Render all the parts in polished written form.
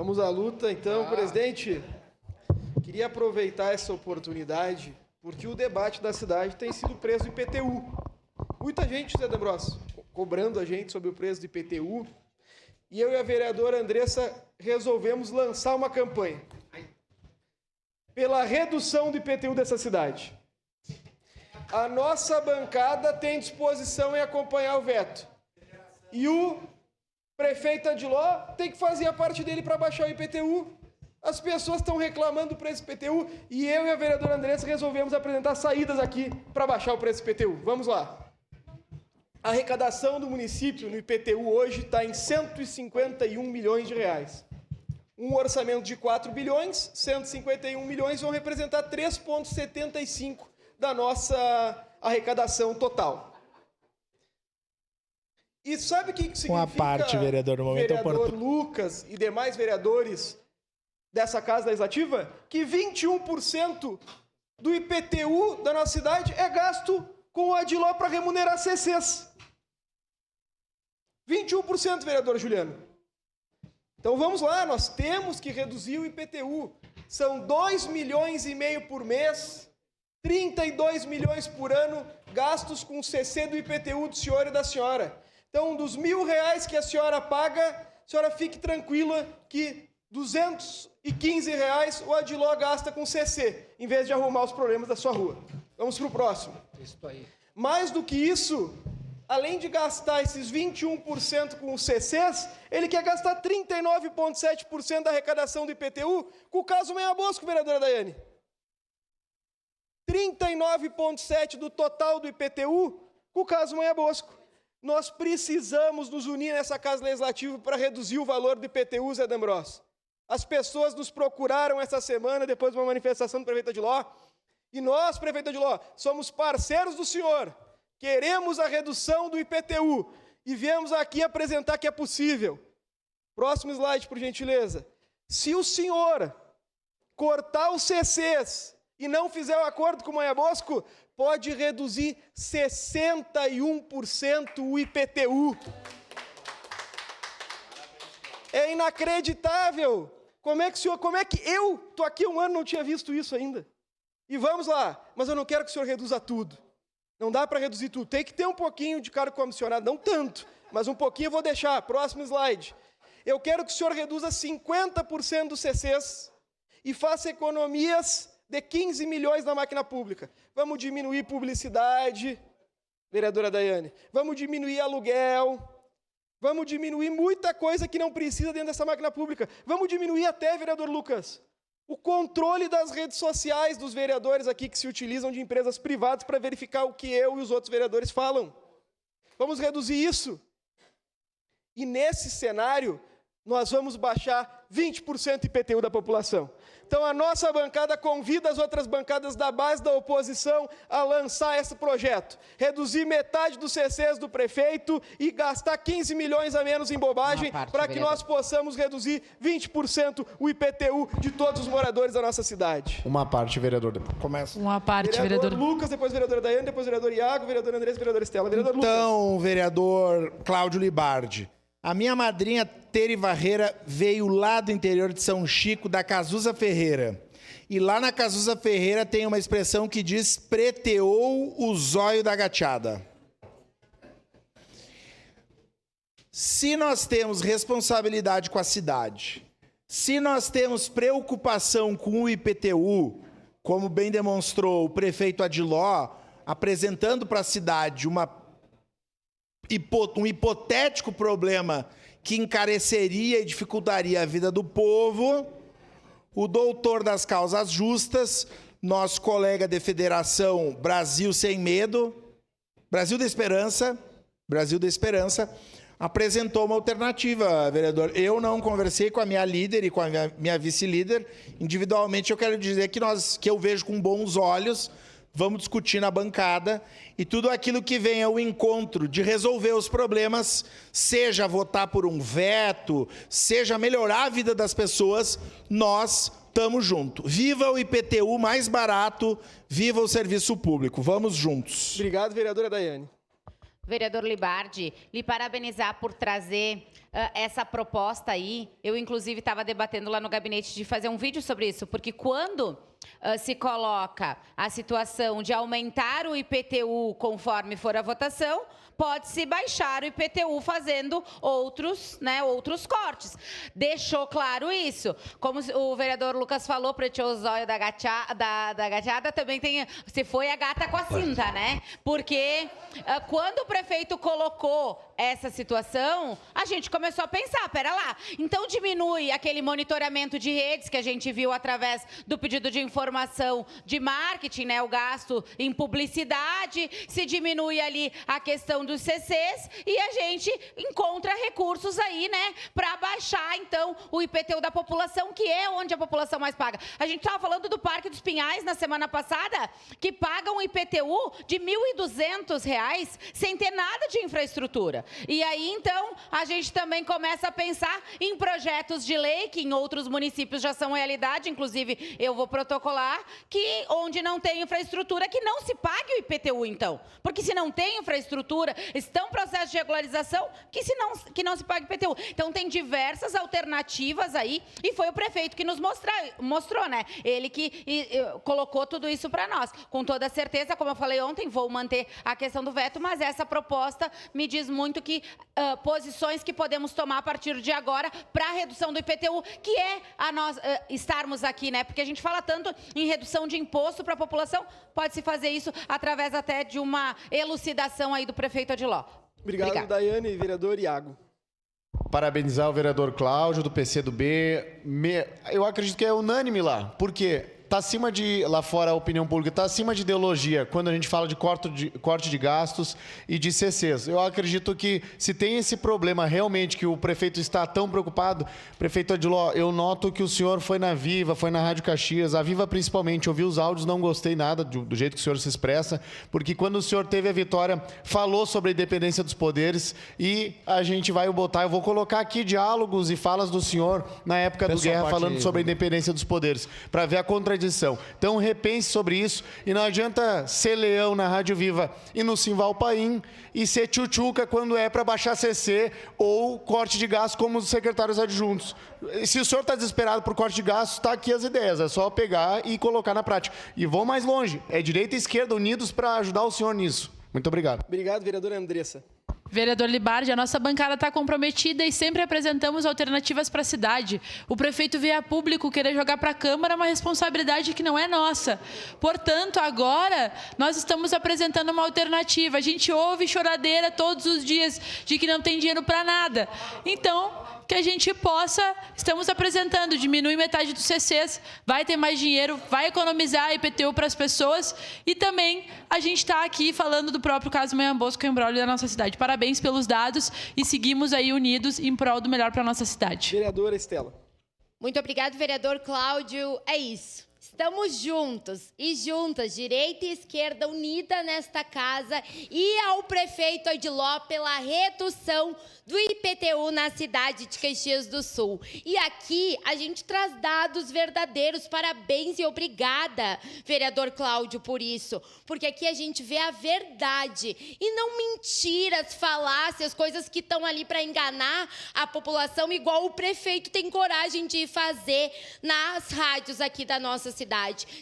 Vamos à luta, então, presidente. Queria aproveitar essa oportunidade, porque o debate da cidade tem sido o preço do IPTU. Muita gente, Zé D'Ambrosio, cobrando a gente sobre o preço do IPTU. E eu e a vereadora Andressa resolvemos lançar uma campanha pela redução do IPTU dessa cidade. A nossa bancada tem disposição em acompanhar o veto. E o prefeito Adiló tem que fazer a parte dele para baixar o IPTU. As pessoas estão reclamando do preço do IPTU e eu e a vereadora Andressa resolvemos apresentar saídas aqui para baixar o preço do IPTU. Vamos lá. A arrecadação do município no IPTU hoje está em 151 milhões de reais. Um orçamento de 4 bilhões, 151 milhões vão representar 3,75% da nossa arrecadação total. E sabe o que significa, uma parte, vereador, no momento vereador Lucas e demais vereadores dessa Casa Legislativa? Que 21% do IPTU da nossa cidade é gasto com o Adiló para remunerar CCs. 21%, vereador Juliano. Então vamos lá, nós temos que reduzir o IPTU. São 2,5 milhões por mês, 32 milhões por ano gastos com o CC do IPTU do senhor e da senhora. Então, dos R$1.000 que a senhora paga, a senhora fique tranquila que R$215 o Adiló gasta com CC, em vez de arrumar os problemas da sua rua. Vamos para o próximo. Isso aí. Mais do que isso, além de gastar esses 21% com os CCs, ele quer gastar 39,7% da arrecadação do IPTU com o caso Meia Bosco, vereadora Daiane. 39,7% do total do IPTU com o caso Meia Bosco. Nós precisamos nos unir nessa Casa Legislativa para reduzir o valor do IPTU, Zé D'Ambrosio. As pessoas nos procuraram essa semana, depois de uma manifestação do prefeito Adiló, e nós, prefeito Adiló, somos parceiros do senhor, queremos a redução do IPTU, e viemos aqui apresentar que é possível. Próximo slide, por gentileza. Se o senhor cortar os CCs e não fizer o acordo com o Meia Bosco, pode reduzir 61% o IPTU. É inacreditável. Como é que eu estou aqui há um ano e não tinha visto isso ainda? E vamos lá, mas eu não quero que o senhor reduza tudo. Não dá para reduzir tudo. Tem que ter um pouquinho de cargo comissionado, não tanto, mas um pouquinho eu vou deixar. Próximo slide. Eu quero que o senhor reduza 50% dos CCs e faça economias de 15 milhões na máquina pública. Vamos diminuir publicidade, vereadora Daiane. Vamos diminuir aluguel. Vamos diminuir muita coisa que não precisa dentro dessa máquina pública. Vamos diminuir até, vereador Lucas, o controle das redes sociais dos vereadores aqui que se utilizam de empresas privadas para verificar o que eu e os outros vereadores falam. Vamos reduzir isso. E nesse cenário, nós vamos baixar 20% IPTU da população. Então, a nossa bancada convida as outras bancadas da base da oposição a lançar esse projeto. Reduzir metade dos CCs do prefeito e gastar 15 milhões a menos em bobagem para que nós possamos reduzir 20% o IPTU de todos os moradores da nossa cidade. Uma parte, vereador. Começa. Uma parte, Vereador Lucas, depois vereador Daiane, depois vereador Iago, vereador Andrés, vereador Estela. Vereador Então, Lucas. vereador Cláudio Libardi, a minha madrinha Tere Varreira veio lá do interior de São Chico, da Cazuza Ferreira. E lá na Cazuza Ferreira tem uma expressão que diz preteou o zóio da gatiada. Se nós temos responsabilidade com a cidade, se nós temos preocupação com o IPTU, como bem demonstrou o prefeito Adiló, apresentando para a cidade um hipotético problema que encareceria e dificultaria a vida do povo, o doutor das causas justas, nosso colega de federação Brasil Sem Medo, Brasil da Esperança, apresentou uma alternativa, vereador. Eu não conversei com a minha líder e com a minha vice-líder. Individualmente, eu quero dizer que eu vejo com bons olhos. Vamos discutir na bancada e tudo aquilo que vem ao encontro de resolver os problemas, seja votar por um veto, seja melhorar a vida das pessoas, nós estamos juntos. Viva o IPTU mais barato, viva o serviço público. Vamos juntos. Obrigado, vereadora Daiane. Vereador Libardi, lhe parabenizar por trazer essa proposta aí, eu inclusive estava debatendo lá no gabinete de fazer um vídeo sobre isso, porque quando se coloca a situação de aumentar o IPTU conforme for a votação, pode-se baixar o IPTU fazendo outros cortes. Deixou claro isso. Como o vereador Lucas falou, preteou o zóio da gateada, também tem, se foi a gata com a cinta, né? Porque quando o prefeito colocou essa situação, a gente começou a pensar, pera lá, então diminui aquele monitoramento de redes que a gente viu através do pedido de informação de marketing, né, o gasto em publicidade, se diminui ali a questão dos CCs e a gente encontra recursos aí, né, para baixar então o IPTU da população, que é onde a população mais paga. A gente estava falando do Parque dos Pinhais na semana passada, que pagam um IPTU de R$ 1.200 sem ter nada de infraestrutura. E aí, então, a gente também começa a pensar em projetos de lei, que em outros municípios já são realidade, inclusive eu vou protocolar, que onde não tem infraestrutura, que não se pague o IPTU, então. Porque se não tem infraestrutura, estão em processo de regularização, que não se pague IPTU. Então, tem diversas alternativas aí, e foi o prefeito que nos mostrou, né? Ele que colocou tudo isso para nós. Com toda certeza, como eu falei ontem, vou manter a questão do veto, mas essa proposta me diz muito que posições que podemos tomar a partir de agora para a redução do IPTU, que é a nós estarmos aqui, né? Porque a gente fala tanto em redução de imposto para a população, pode-se fazer isso através até de uma elucidação aí do prefeito Odiló. Obrigado, Daiane. Vereador Iago. Parabenizar o vereador Cláudio, do PCdoB. Eu acredito que é unânime lá. Por quê? Está acima de, lá fora, a opinião pública, está acima de ideologia, quando a gente fala de corte de gastos e de CCs. Eu acredito que, se tem esse problema realmente, que o prefeito está tão preocupado, prefeito Odiló, eu noto que o senhor foi na Viva, foi na Rádio Caxias, a Viva principalmente, ouvi os áudios, não gostei nada do jeito que o senhor se expressa, porque quando o senhor teve a vitória, falou sobre a independência dos poderes, e a gente vai botar, eu vou colocar aqui diálogos e falas do senhor, na época do Guerra, falando sobre a independência dos poderes, para ver a contradição. Então, repense sobre isso, e não adianta ser leão na Rádio Viva e no Simval Paim e ser tchutchuca quando é para baixar CC ou corte de gastos, como os secretários adjuntos. Se o senhor está desesperado por corte de gastos, está aqui as ideias, é só pegar e colocar na prática. E vou mais longe, é direita e esquerda unidos para ajudar o senhor nisso. Muito obrigado. Obrigado, vereadora Andressa. Vereador Libardi, a nossa bancada está comprometida e sempre apresentamos alternativas para a cidade. O prefeito veio a público querer jogar para a Câmara uma responsabilidade que não é nossa. Portanto, agora nós estamos apresentando uma alternativa. A gente ouve choradeira todos os dias de que não tem dinheiro para nada. Então, que a gente possa, estamos apresentando, diminui metade dos CCs, vai ter mais dinheiro, vai economizar IPTU para as pessoas, e também a gente está aqui falando do próprio caso Manhã Bosco, embrólio da nossa cidade. Parabéns pelos dados e seguimos aí unidos em prol do melhor para a nossa cidade. Vereadora Estela. Muito obrigado, vereador Cláudio. É isso. Estamos juntos e juntas, direita e esquerda unida nesta casa, e ao prefeito Odiló pela redução do IPTU na cidade de Caxias do Sul. E aqui a gente traz dados verdadeiros. Parabéns e obrigada, vereador Cláudio, por isso. Porque aqui a gente vê a verdade e não mentiras, falácias, coisas que estão ali para enganar a população, igual o prefeito tem coragem de fazer nas rádios aqui da nossa cidade.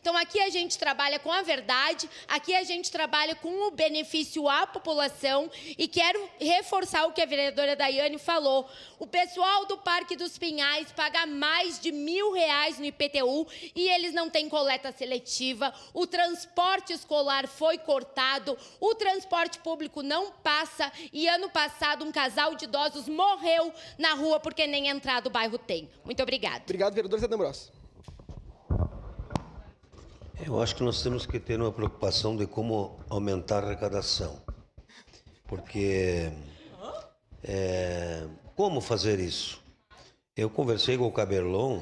Então, aqui a gente trabalha com a verdade, aqui a gente trabalha com o benefício à população, e quero reforçar o que a vereadora Daiane falou. O pessoal do Parque dos Pinhais paga mais de R$ 1.000 no IPTU e eles não têm coleta seletiva, o transporte escolar foi cortado, o transporte público não passa, e ano passado um casal de idosos morreu na rua porque nem entrada o bairro tem. Muito obrigada. Obrigado, vereador Zé D'Ambrosio. Eu acho que nós temos que ter uma preocupação de como aumentar a arrecadação. Porque como fazer isso? Eu conversei com o Caberlon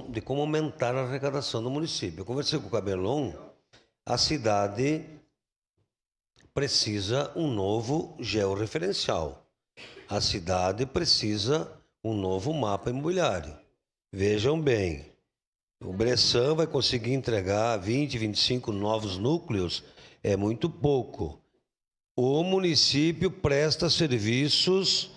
de como aumentar a arrecadação do município. Eu conversei com o Caberlon, a cidade precisa um novo georreferencial. A cidade precisa um novo mapa imobiliário. Vejam bem, o Bressan vai conseguir entregar 20, 25 novos núcleos, é muito pouco. O município presta serviços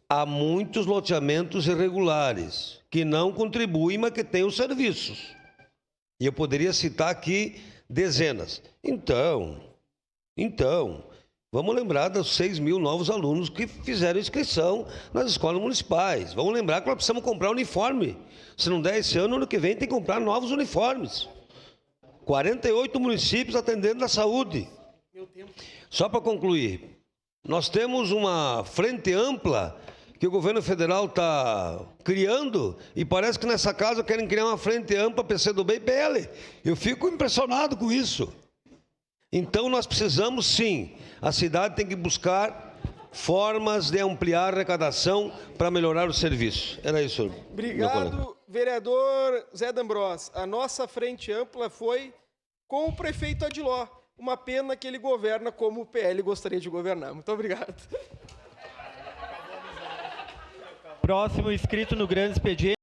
a muitos loteamentos irregulares, que não contribuem, mas que têm os serviços. E eu poderia citar aqui dezenas. Então, vamos lembrar dos 6 mil novos alunos que fizeram inscrição nas escolas municipais. Vamos lembrar que nós precisamos comprar uniforme. Se não der esse ano, ano que vem tem que comprar novos uniformes. 48 municípios atendendo na saúde. Só para concluir, nós temos uma frente ampla que o governo federal está criando e parece que nessa casa querem criar uma frente ampla PCdoB e PL. Eu fico impressionado com isso. Então nós precisamos sim, a cidade tem que buscar formas de ampliar a arrecadação para melhorar o serviço. Era isso. Obrigado, vereador Zé D'Ambros. A nossa frente ampla foi com o prefeito Adiló. Uma pena que ele governa como o PL gostaria de governar. Muito obrigado. Próximo inscrito no grande expediente.